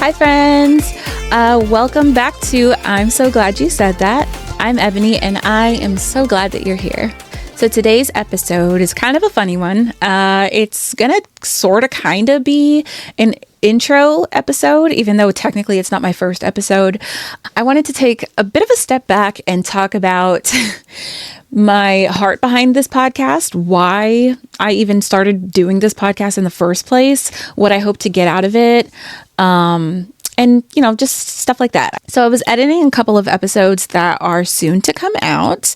Hi, friends. Welcome back to I'm So Glad You Said That. I'm Ebony, and I am so glad that you're here. So today's episode is kind of a funny one. It's going to sort of kind of be an intro episode, even though technically it's not my first episode. I wanted to take a bit of a step back and talk about my heart behind this podcast, why I even started doing this podcast in the first place, what I hope to get out of it, and, just stuff like that. So I was editing a couple of episodes that are soon to come out.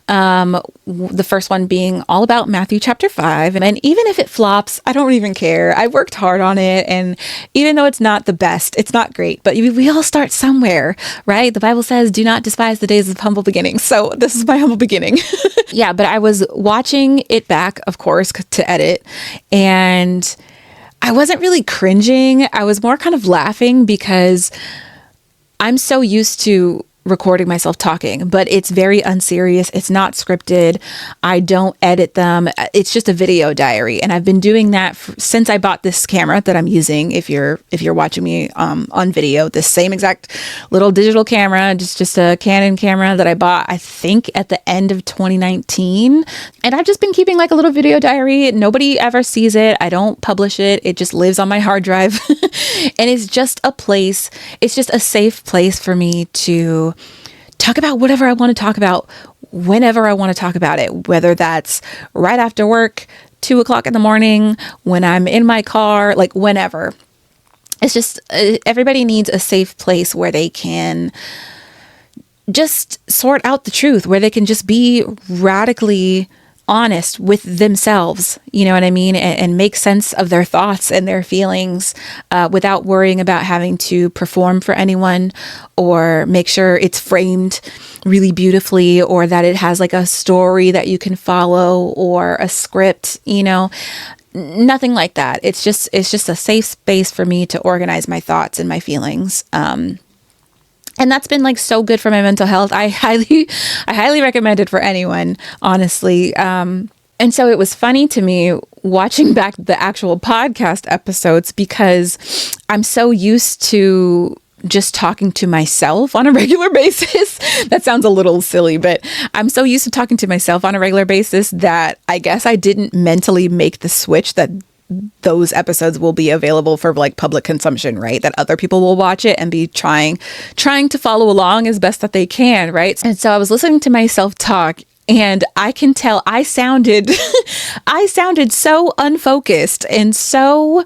The first one being all about Matthew chapter 5. And even if it flops, I don't even care. I worked hard on it. And even though it's not the best, it's not great, but we all start somewhere, right? The Bible says, do not despise the days of humble beginnings. So this is my humble beginning. Yeah, but I was watching it back, of course, to edit. And I wasn't really cringing. I was more kind of laughing because I'm so used to recording myself talking, but it's very unserious. It's not scripted. I don't edit them. It's just a video diary. And I've been doing that since I bought this camera that I'm using. If you're watching me on video, this same exact little digital camera, just a Canon camera that I bought, I think at the end of 2019. And I've just been keeping like a little video diary. Nobody ever sees it. I don't publish it. It just lives on my hard drive. And it's just a place. It's just a safe place for me to talk about whatever I want to talk about whenever I want to talk about it, whether that's right after work, 2:00 in the morning, when I'm in my car, like whenever. It's just, everybody needs a safe place where they can just sort out the truth, where they can just be radically honest with themselves, you know what I mean? And make sense of their thoughts and their feelings without worrying about having to perform for anyone or make sure it's framed really beautifully or that it has like a story that you can follow or a script, nothing like that. It's just a safe space for me to organize my thoughts and my feelings. And that's been like so good for my mental health. I highly recommend it for anyone, honestly. And so it was funny to me watching back the actual podcast episodes because I'm so used to just talking to myself on a regular basis. That sounds a little silly, but I'm so used to talking to myself on a regular basis that I guess I didn't mentally make the switch that those episodes will be available for like public consumption, right? That other people will watch it and be trying to follow along as best that they can, right? And so I was listening to myself talk and I can tell I sounded so unfocused and so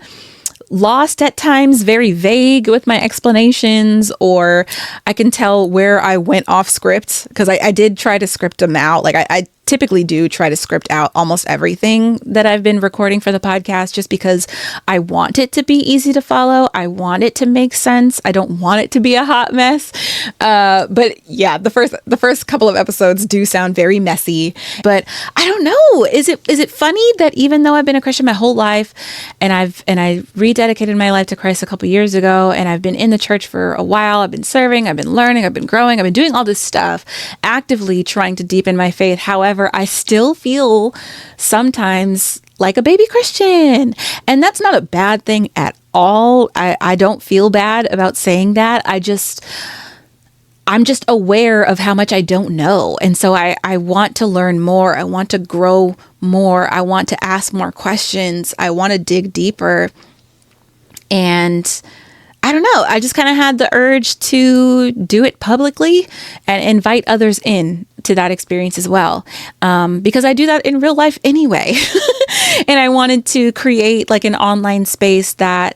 lost at times, very vague with my explanations, or I can tell where I went off script because I did try to script them out. Like I typically do try to script out almost everything that I've been recording for the podcast just because I want it to be easy to follow. I want it to make sense. I don't want it to be a hot mess. But yeah, the first couple of episodes do sound very messy, but I don't know. Is it funny that even though I've been a Christian my whole life and I rededicated my life to Christ a couple years ago and I've been in the church for a while, I've been serving, I've been learning, I've been growing, I've been doing all this stuff, actively trying to deepen my faith. However, I still feel sometimes like a baby Christian. And that's not a bad thing at all. I don't feel bad about saying that. I'm just aware of how much I don't know. And so I want to learn more. I want to grow more. I want to ask more questions. I want to dig deeper. And I don't know. I just kind of had the urge to do it publicly and invite others in to that experience as well. Because I do that in real life anyway. And I wanted to create like an online space that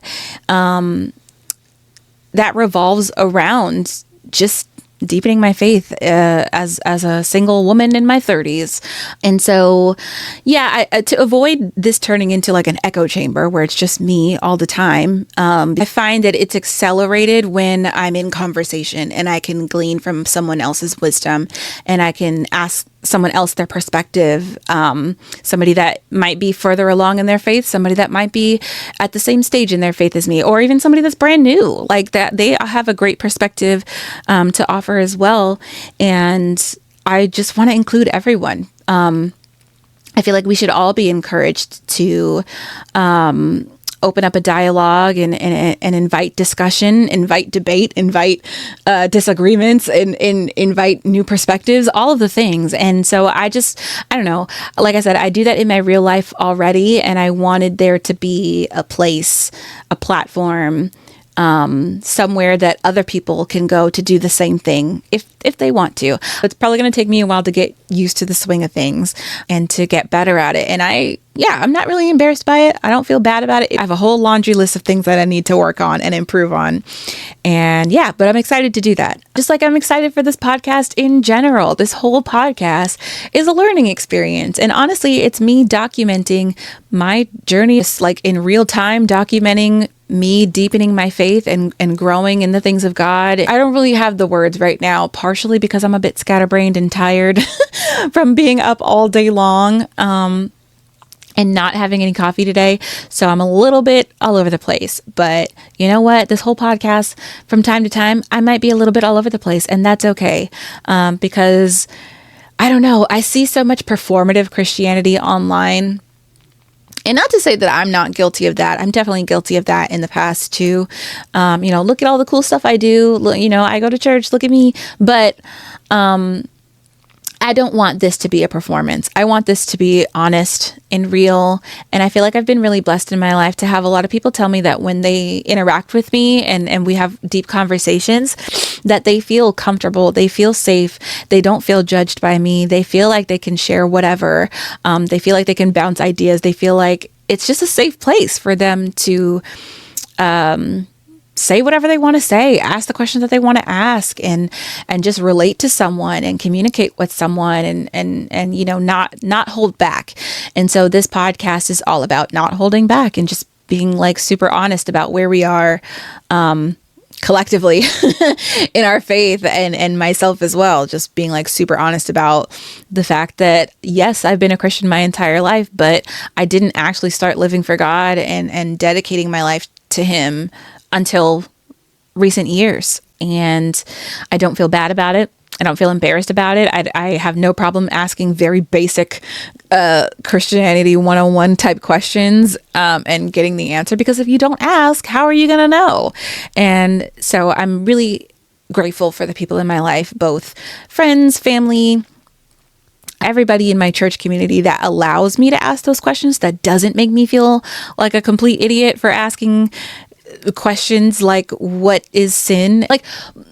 revolves around just deepening my faith as a single woman in my 30s. And so, yeah, to avoid this turning into like an echo chamber where it's just me all the time, I find that it's accelerated when I'm in conversation and I can glean from someone else's wisdom and I can ask someone else their perspective, somebody that might be further along in their faith, somebody that might be at the same stage in their faith as me, or even somebody that's brand new, like that. They have a great perspective to offer as well. And I just want to include everyone. I feel like we should all be encouraged to open up a dialogue and invite discussion, invite debate, invite disagreements, and invite new perspectives, all of the things. And so I don't know, like I said, I do that in my real life already. And I wanted there to be a place, a platform, somewhere that other people can go to do the same thing if they want to. It's probably going to take me a while to get used to the swing of things and to get better at it. And I'm not really embarrassed by it. I don't feel bad about it. I have a whole laundry list of things that I need to work on and improve on. And but I'm excited to do that. Just like I'm excited for this podcast in general. This whole podcast is a learning experience. And honestly, it's me documenting my journey. It's like in real time, documenting me deepening my faith and growing in the things of God. I don't really have the words right now, partially because I'm a bit scatterbrained and tired from being up all day long and not having any coffee today. So I'm a little bit all over the place. But you know what? This whole podcast, from time to time, I might be a little bit all over the place, and that's okay. Because I don't know, I see so much performative Christianity online. And not to say that I'm not guilty of that. I'm definitely guilty of that in the past too. Look at all the cool stuff I do. I go to church, look at me. But I don't want this to be a performance. I want this to be honest and real. And I feel like I've been really blessed in my life to have a lot of people tell me that when they interact with me and we have deep conversations, that they feel comfortable, they feel safe, they don't feel judged by me, they feel like they can share whatever, they feel like they can bounce ideas, they feel like it's just a safe place for them to say whatever they want to say, ask the questions that they want to ask, and just relate to someone and communicate with someone and not hold back. And so this podcast is all about not holding back and just being like super honest about where we are collectively in our faith, and myself as well, just being like super honest about the fact that yes, I've been a Christian my entire life, but I didn't actually start living for God and dedicating my life to Him until recent years. And I don't feel bad about it. I don't feel embarrassed about it. I have no problem asking very basic Christianity 101 type questions and getting the answer, because if you don't ask, how are you going to know? And so I'm really grateful for the people in my life, both friends, family, everybody in my church community that allows me to ask those questions, that doesn't make me feel like a complete idiot for asking questions like, what is sin? Like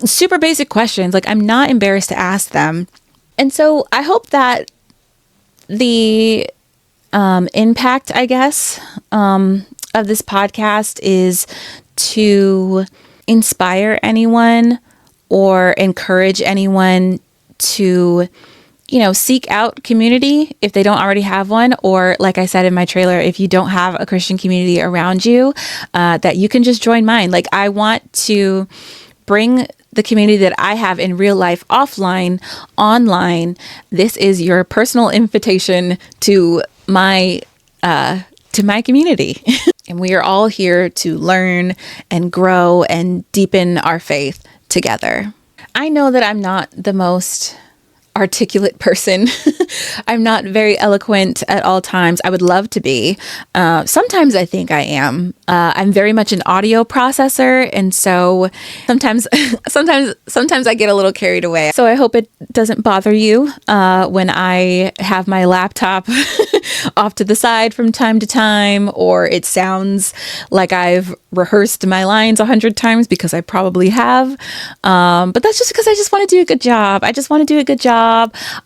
super basic questions. Like I'm not embarrassed to ask them. And so I hope that the impact, I guess, of this podcast is to inspire anyone or encourage anyone to seek out community if they don't already have one, or like I said in my trailer, if you don't have a Christian community around you, that you can just join mine. Like I want to bring the community that I have in real life offline, online. This is your personal invitation to my community. And we are all here to learn and grow and deepen our faith together. I know that I'm not the most articulate person. I'm not very eloquent at all times. I would love to be. Sometimes I think I am. I'm very much an audio processor, and so sometimes I get a little carried away. So I hope it doesn't bother you when I have my laptop off to the side from time to time, or it sounds like I've rehearsed my lines 100 times, because I probably have. But that's just because I just want to do a good job.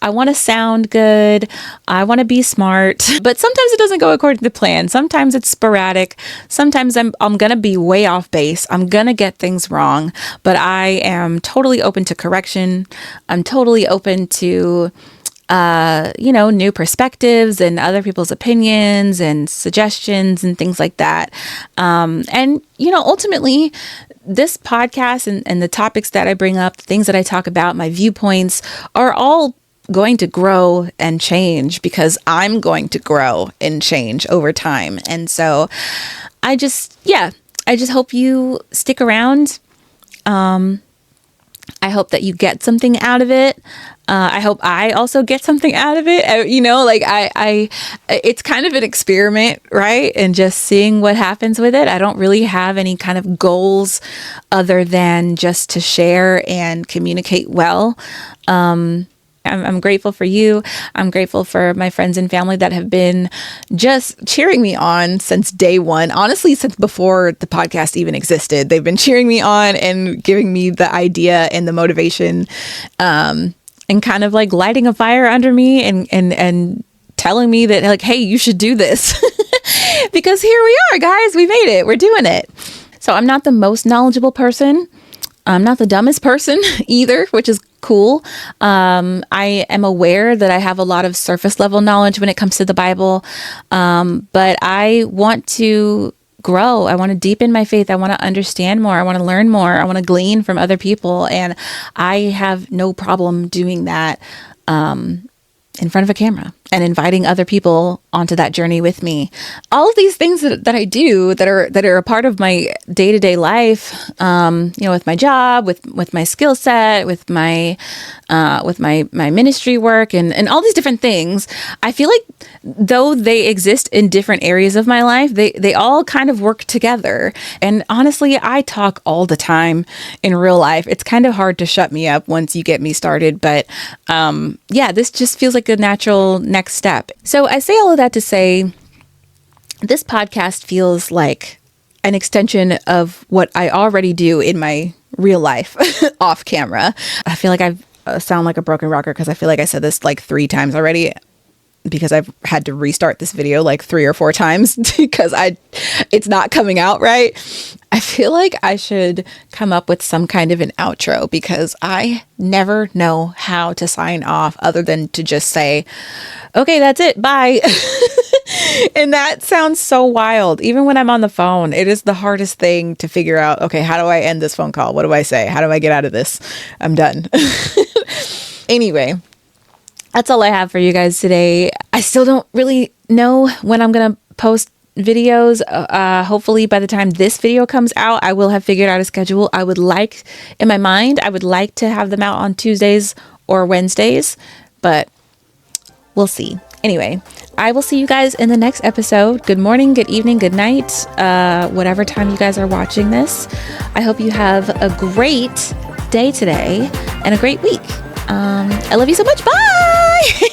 I want to sound good. I want to be smart. But sometimes it doesn't go according to plan. Sometimes it's sporadic. Sometimes I'm going to be way off base. I'm going to get things wrong. But I am totally open to correction. I'm totally open to new perspectives and other people's opinions and suggestions and things like that. Ultimately, this podcast and the topics that I bring up, the things that I talk about, my viewpoints are all going to grow and change, because I'm going to grow and change over time. And so I just hope you stick around. I hope that you get something out of it. I hope I also get something out of it. You know, like it's kind of an experiment, right? And just seeing what happens with it. I don't really have any kind of goals other than just to share and communicate well. I'm grateful for you. I'm grateful for my friends and family that have been just cheering me on since day one. Honestly, since before the podcast even existed, they've been cheering me on and giving me the idea and the motivation, and kind of like lighting a fire under me and telling me that like, hey, you should do this because here we are, guys. We made it. We're doing it. So I'm not the most knowledgeable person. I'm not the dumbest person either, which is cool. I am aware that I have a lot of surface level knowledge when it comes to the Bible. But I want to grow. I want to deepen my faith. I want to understand more. I want to learn more. I want to glean from other people. And I have no problem doing that, in front of a camera and inviting other people onto that journey with me. All of these things that I do that are a part of my day-to-day life, with my job, with my skill set, with my ministry work and all these different things, I feel like though they exist in different areas of my life, they all kind of work together. And honestly, I talk all the time in real life. It's kind of hard to shut me up once you get me started. But this just feels like a natural next step. So I say all of that to say this podcast feels like an extension of what I already do in my real life off camera. I feel like I sound like a broken record because I feel like I said this like 3 times already, because I've had to restart this video like 3 or 4 times because it's not coming out right. I feel like I should come up with some kind of an outro because I never know how to sign off other than to just say, okay, that's it. Bye. And that sounds so wild. Even when I'm on the phone, it is the hardest thing to figure out, okay, how do I end this phone call? What do I say? How do I get out of this? I'm done. Anyway. That's all I have for you guys today. I still don't really know when I'm going to post videos. Hopefully by the time this video comes out, I will have figured out a schedule. In my mind, I would like to have them out on Tuesdays or Wednesdays, but we'll see. Anyway, I will see you guys in the next episode. Good morning, good evening, good night, whatever time you guys are watching this. I hope you have a great day today and a great week. I love you so much. Bye.